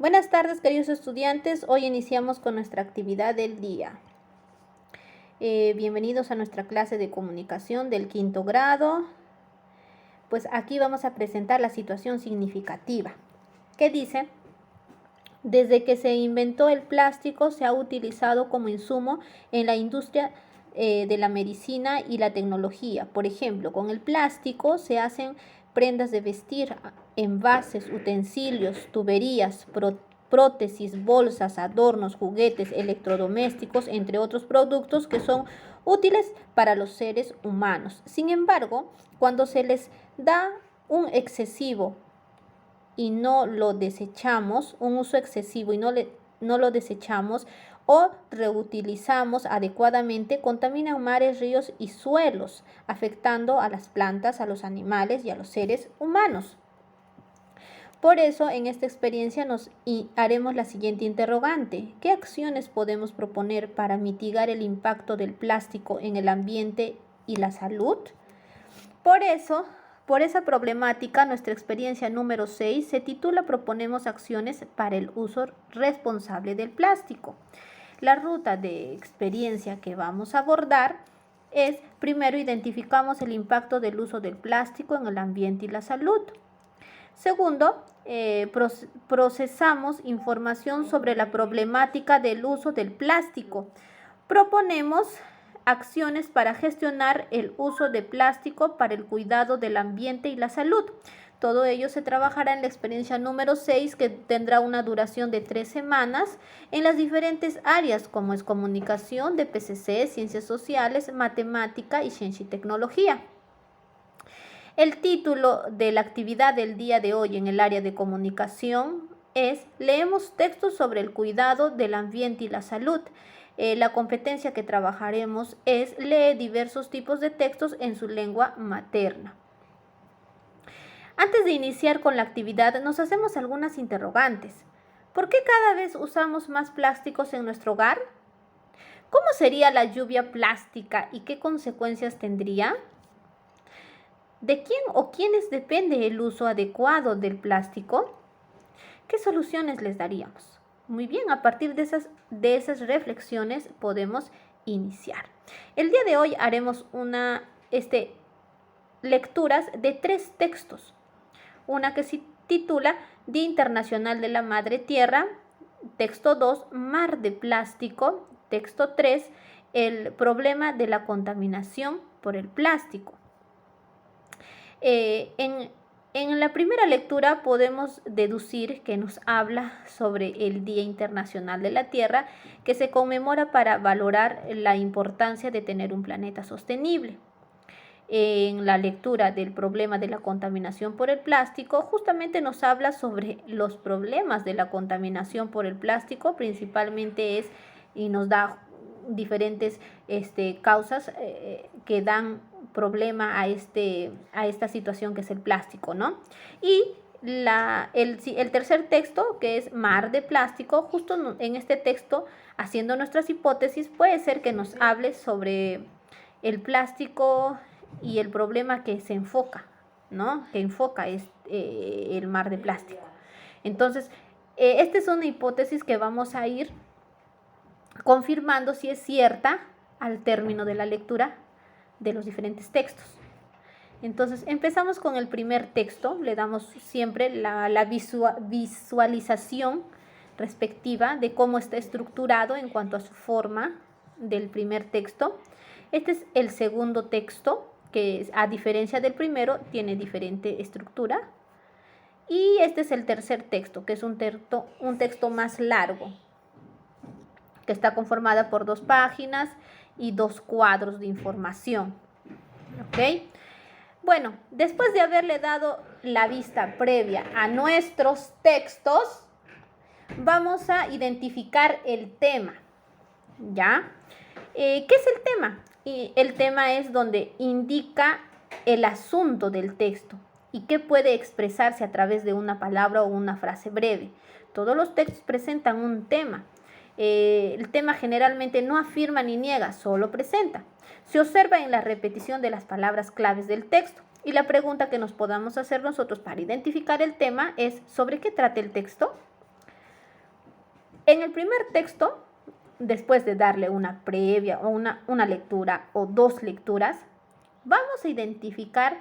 Buenas tardes, queridos estudiantes. Hoy iniciamos con nuestra actividad del día. Bienvenidos a nuestra clase de comunicación del quinto grado. Pues aquí vamos a presentar la situación significativa. ¿Qué dice? Desde que se inventó el plástico se ha utilizado como insumo en la industria de la medicina y la tecnología. Por ejemplo, con el plástico se hacen prendas de vestir, envases, utensilios, tuberías, prótesis, bolsas, adornos, juguetes, electrodomésticos, entre otros productos que son útiles para los seres humanos. Sin embargo, cuando se les da un excesivo y no lo desechamos, un uso excesivo y no lo desechamos o reutilizamos adecuadamente, contaminan mares, ríos y suelos, afectando a las plantas, a los animales y a los seres humanos. Por eso, en esta experiencia haremos la siguiente interrogante. ¿Qué acciones podemos proponer para mitigar el impacto del plástico en el ambiente y la salud? Por esa problemática, nuestra experiencia número 6 se titula Proponemos acciones para el uso responsable del plástico. La ruta de experiencia que vamos a abordar es, primero, identificamos el impacto del uso del plástico en el ambiente y la salud. Segundo, procesamos información sobre la problemática del uso del plástico. Proponemos acciones para gestionar el uso de plástico para el cuidado del ambiente y la salud. Todo ello se trabajará en la experiencia número 6, que tendrá una duración de 3 semanas en las diferentes áreas como es comunicación, DPCC, ciencias sociales, matemática y ciencia y tecnología. El título de la actividad del día de hoy en el área de comunicación es Leemos textos sobre el cuidado del ambiente y la salud. La competencia que trabajaremos es leer diversos tipos de textos en su lengua materna. Antes de iniciar con la actividad, nos hacemos algunas interrogantes. ¿Por qué cada vez usamos más plásticos en nuestro hogar? ¿Cómo sería la lluvia plástica y qué consecuencias tendría? ¿De quién o quiénes depende el uso adecuado del plástico? ¿Qué soluciones les daríamos? Muy bien, a partir de esas reflexiones podemos iniciar. El día de hoy haremos lecturas de 3 textos. Una que se titula Día Internacional de la Madre Tierra, texto 2, Mar de Plástico, texto 3, el problema de la contaminación por el plástico. En la primera lectura podemos deducir que nos habla sobre el Día Internacional de la Tierra, que se conmemora para valorar la importancia de tener un planeta sostenible. En la lectura del problema de la contaminación por el plástico, justamente nos habla sobre los problemas de la contaminación por el plástico, principalmente y nos da diferentes causas que dan problema a esta situación que es el plástico, ¿no? Y el tercer texto, que es Mar de Plástico, justo en este texto, haciendo nuestras hipótesis, puede ser que nos hable sobre el plástico y el problema que se enfoca, ¿no? Que enfoca el mar de plástico. Entonces, esta es una hipótesis que vamos a ir confirmando si es cierta al término de la lectura de los diferentes textos. Entonces, empezamos con el primer texto. Le damos siempre la visualización respectiva de cómo está estructurado en cuanto a su forma del primer texto. Este es el segundo texto, que a diferencia del primero tiene diferente estructura. Y este es el tercer texto, que es un texto más largo, que está conformada por 2 páginas y 2 cuadros de información. ¿Ok? Bueno, después de haberle dado la vista previa a nuestros textos, vamos a identificar el tema. ¿Ya? ¿Qué es el tema? Y el tema es donde indica el asunto del texto y qué puede expresarse a través de una palabra o una frase breve. Todos los textos presentan un tema. El tema generalmente no afirma ni niega, solo presenta. Se observa en la repetición de las palabras claves del texto. Y la pregunta que nos podamos hacer nosotros para identificar el tema es: ¿sobre qué trata el texto? En el primer texto, después de darle una previa o una lectura o dos lecturas, vamos a identificar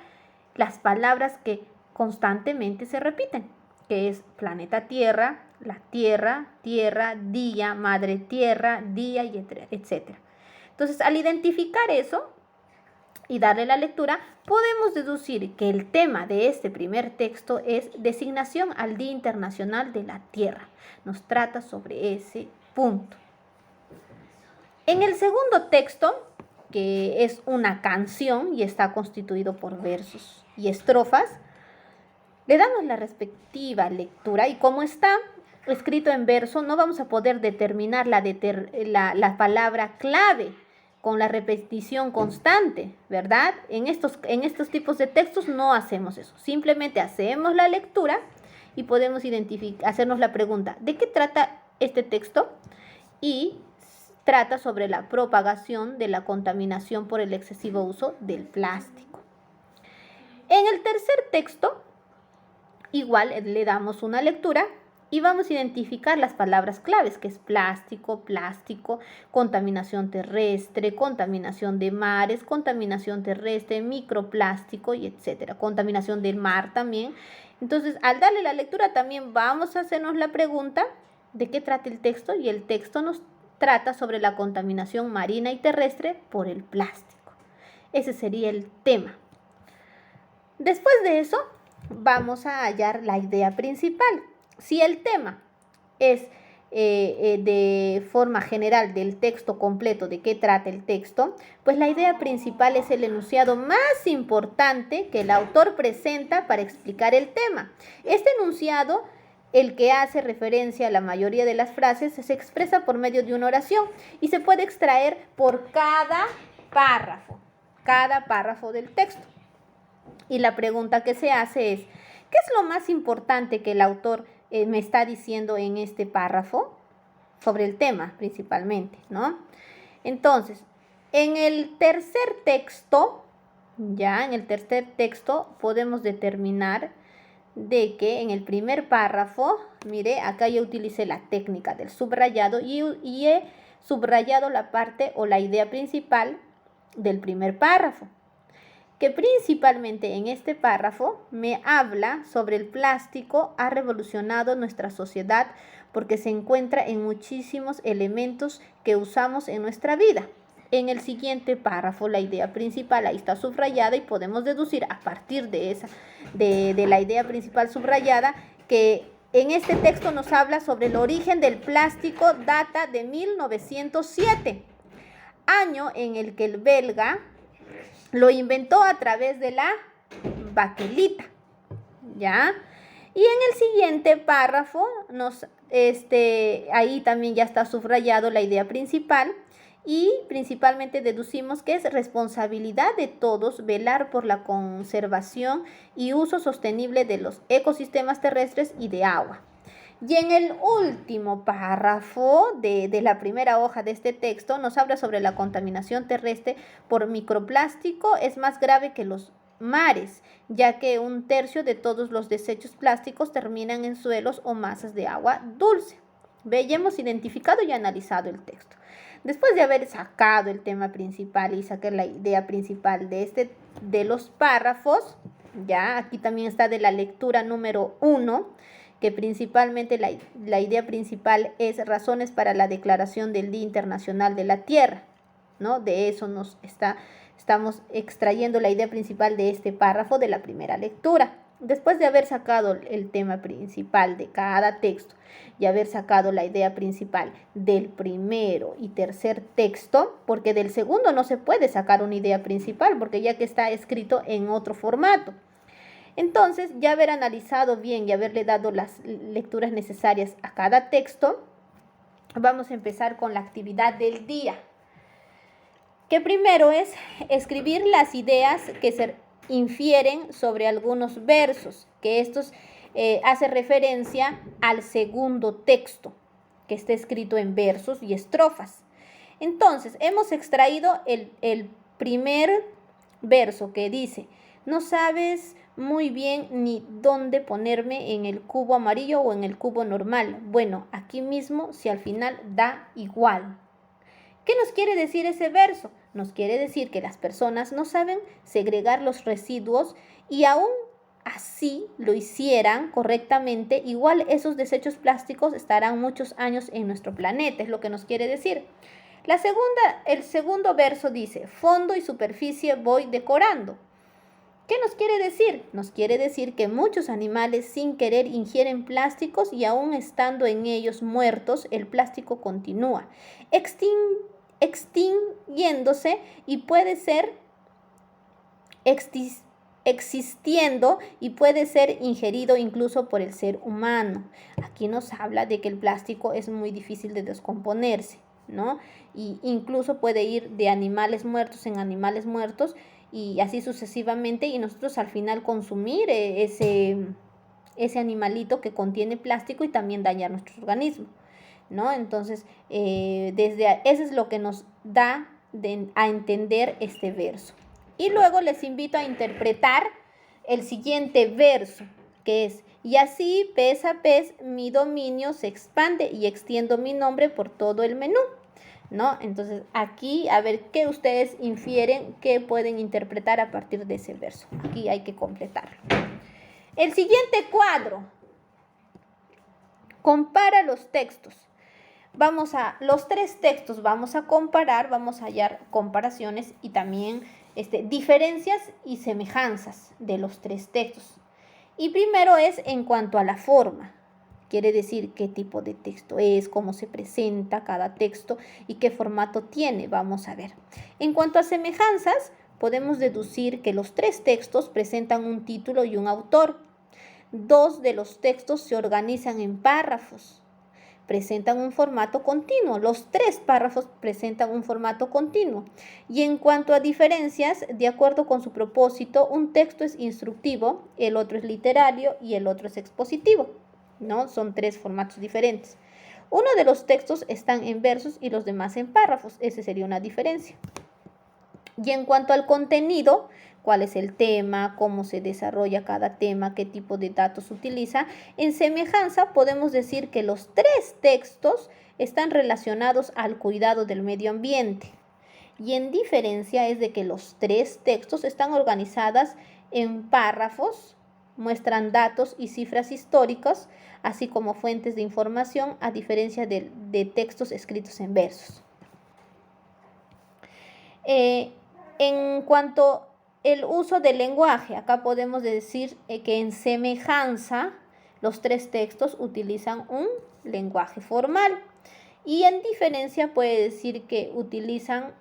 las palabras que constantemente se repiten, que es planeta Tierra, la Tierra, Tierra, día, madre Tierra, día, y etc. Entonces, al identificar eso y darle la lectura, podemos deducir que el tema de este primer texto es designación al Día Internacional de la Tierra. Nos trata sobre ese punto. En el segundo texto, que es una canción y está constituido por versos y estrofas, le damos la respectiva lectura y como está escrito en verso, no vamos a poder determinar la palabra clave con la repetición constante, ¿verdad? En estos tipos de textos no hacemos eso. Simplemente hacemos la lectura y podemos hacernos la pregunta, ¿de qué trata este texto? Y trata sobre la propagación de la contaminación por el excesivo uso del plástico. En el tercer texto, igual le damos una lectura y vamos a identificar las palabras claves, que es plástico, contaminación terrestre, contaminación de mares, contaminación terrestre, microplástico y etcétera, contaminación del mar también. Entonces, al darle la lectura también vamos a hacernos la pregunta de qué trata el texto, y el texto nos trata sobre la contaminación marina y terrestre por el plástico. Ese sería el tema. Después de eso, vamos a hallar la idea principal. Si el tema es de forma general del texto completo, de qué trata el texto, pues la idea principal es el enunciado más importante que el autor presenta para explicar el tema. Este enunciado, el que hace referencia a la mayoría de las frases, se expresa por medio de una oración y se puede extraer por cada párrafo del texto. Y la pregunta que se hace es, ¿qué es lo más importante que el autor me está diciendo en este párrafo? Sobre el tema principalmente, ¿no? Entonces, en el tercer texto podemos determinar de que en el primer párrafo, mire, acá yo utilicé la técnica del subrayado y he subrayado la parte o la idea principal del primer párrafo, que principalmente en este párrafo me habla sobre el plástico ha revolucionado nuestra sociedad porque se encuentra en muchísimos elementos que usamos en nuestra vida. En el siguiente párrafo, la idea principal ahí está subrayada y podemos deducir a partir de la idea principal subrayada que en este texto nos habla sobre el origen del plástico, data de 1907, año en el que el belga lo inventó a través de la baquelita, ¿ya? Y en el siguiente párrafo, ahí también ya está subrayado la idea principal y principalmente deducimos que es responsabilidad de todos velar por la conservación y uso sostenible de los ecosistemas terrestres y de agua. Y en el último párrafo de la primera hoja de este texto nos habla sobre la contaminación terrestre por microplástico. Es más grave que los mares, ya que 1/3 de todos los desechos plásticos terminan en suelos o masas de agua dulce. Ve, ya hemos identificado y analizado el texto. Después de haber sacado el tema principal y sacar la idea principal de los párrafos, ya aquí también está de la lectura número 1, que principalmente la idea principal es razones para la declaración del Día Internacional de la Tierra, ¿no? De eso estamos extrayendo la idea principal de este párrafo de la primera lectura. Después de haber sacado el tema principal de cada texto y haber sacado la idea principal del primero y tercer texto, porque del segundo no se puede sacar una idea principal, porque ya que está escrito en otro formato. Entonces, ya haber analizado bien y haberle dado las lecturas necesarias a cada texto, vamos a empezar con la actividad del día, que primero es escribir las ideas que se infieren sobre algunos versos, que estos hace referencia al segundo texto, que está escrito en versos y estrofas. Entonces, hemos extraído el primer verso que dice: no sabes muy bien ni dónde ponerme, en el cubo amarillo o en el cubo normal. Bueno, aquí mismo, si al final da igual. ¿Qué nos quiere decir ese verso? Nos quiere decir que las personas no saben segregar los residuos y aún así lo hicieran correctamente, igual esos desechos plásticos estarán muchos años en nuestro planeta, es lo que nos quiere decir. El segundo verso dice, fondo y superficie voy decorando. ¿Qué nos quiere decir? Nos quiere decir que muchos animales sin querer ingieren plásticos y aún estando en ellos muertos, el plástico continúa extinguiéndose y puede ser existiendo y puede ser ingerido incluso por el ser humano. Aquí nos habla de que el plástico es muy difícil de descomponerse, ¿no? Y incluso puede ir de animales muertos en animales muertos y así sucesivamente, y nosotros al final consumir ese animalito que contiene plástico y también dañar nuestro organismo, ¿no? Entonces, eso es lo que nos da a entender este verso. Y luego les invito a interpretar el siguiente verso, que es, y así, pez a pez, mi dominio se expande y extiendo mi nombre por todo el menú, ¿no? Entonces, aquí, a ver qué ustedes infieren, qué pueden interpretar a partir de ese verso. Aquí hay que completarlo. El siguiente cuadro compara los textos. Los tres textos vamos a comparar, vamos a hallar comparaciones y también diferencias y semejanzas de los tres textos. Y primero es en cuanto a la forma. Quiere decir qué tipo de texto es, cómo se presenta cada texto y qué formato tiene. Vamos a ver. En cuanto a semejanzas, podemos deducir que los tres textos presentan un título y un autor. Dos de los textos se organizan en párrafos. Presentan un formato continuo. Los tres párrafos presentan un formato continuo. Y en cuanto a diferencias, de acuerdo con su propósito, un texto es instructivo, el otro es literario y el otro es expositivo, ¿no? Son tres formatos diferentes. Uno de los textos están en versos y los demás en párrafos. Esa sería una diferencia. Y en cuanto al contenido, cuál es el tema, cómo se desarrolla cada tema, qué tipo de datos utiliza, en semejanza podemos decir que los tres textos están relacionados al cuidado del medio ambiente. Y en diferencia es de que los tres textos están organizados en párrafos, muestran datos y cifras históricas, así como fuentes de información, a diferencia de textos escritos en versos. En cuanto al uso del lenguaje, acá podemos decir que en semejanza los tres textos utilizan un lenguaje formal, y en diferencia puede decir que utilizan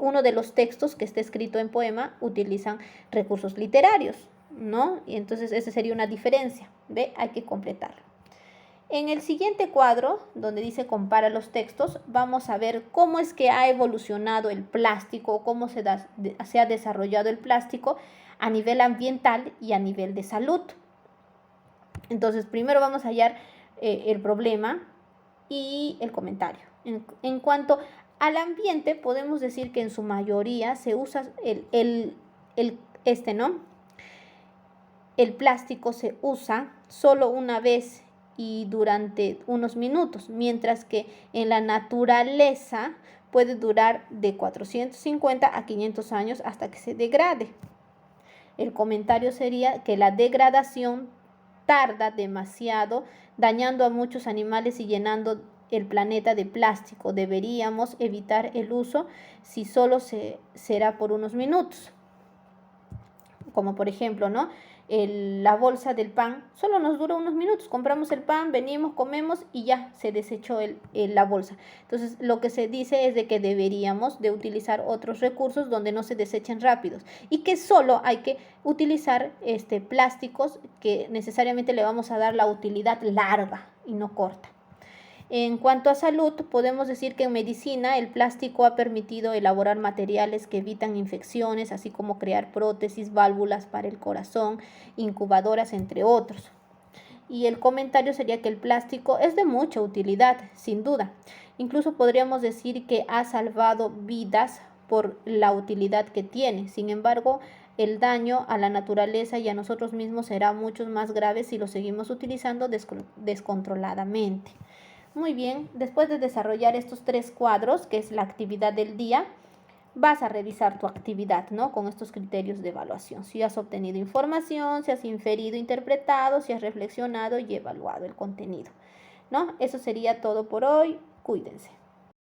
uno de los textos que está escrito en poema, utilizan recursos literarios, ¿no? Y entonces esa sería una diferencia, ¿ve? Hay que completarlo. En el siguiente cuadro, donde dice compara los textos, vamos a ver cómo es que ha evolucionado el plástico, cómo se ha desarrollado el plástico a nivel ambiental y a nivel de salud. Entonces, primero vamos a hallar el problema y el comentario. En cuanto al ambiente, podemos decir que en su mayoría se usa el plástico se usa solo una vez y durante unos minutos, mientras que en la naturaleza puede durar de 450 a 500 años hasta que se degrade. El comentario sería que la degradación tarda demasiado, dañando a muchos animales y llenando el planeta de plástico. Deberíamos evitar el uso si solo será por unos minutos. Como por ejemplo, ¿no? La bolsa del pan solo nos dura unos minutos. Compramos el pan, venimos, comemos y ya se desechó la bolsa. Entonces, lo que se dice es de que deberíamos de utilizar otros recursos donde no se desechen rápidos y que solo hay que utilizar plásticos que necesariamente le vamos a dar la utilidad larga y no corta. En cuanto a salud, podemos decir que en medicina el plástico ha permitido elaborar materiales que evitan infecciones, así como crear prótesis, válvulas para el corazón, incubadoras, entre otros. Y el comentario sería que el plástico es de mucha utilidad, sin duda. Incluso podríamos decir que ha salvado vidas por la utilidad que tiene. Sin embargo, el daño a la naturaleza y a nosotros mismos será mucho más grave si lo seguimos utilizando descontroladamente. Muy bien, después de desarrollar estos 3 cuadros, que es la actividad del día, vas a revisar tu actividad, ¿no? Con estos criterios de evaluación. Si has obtenido información, si has inferido, interpretado, si has reflexionado y evaluado el contenido, ¿no? Eso sería todo por hoy. Cuídense.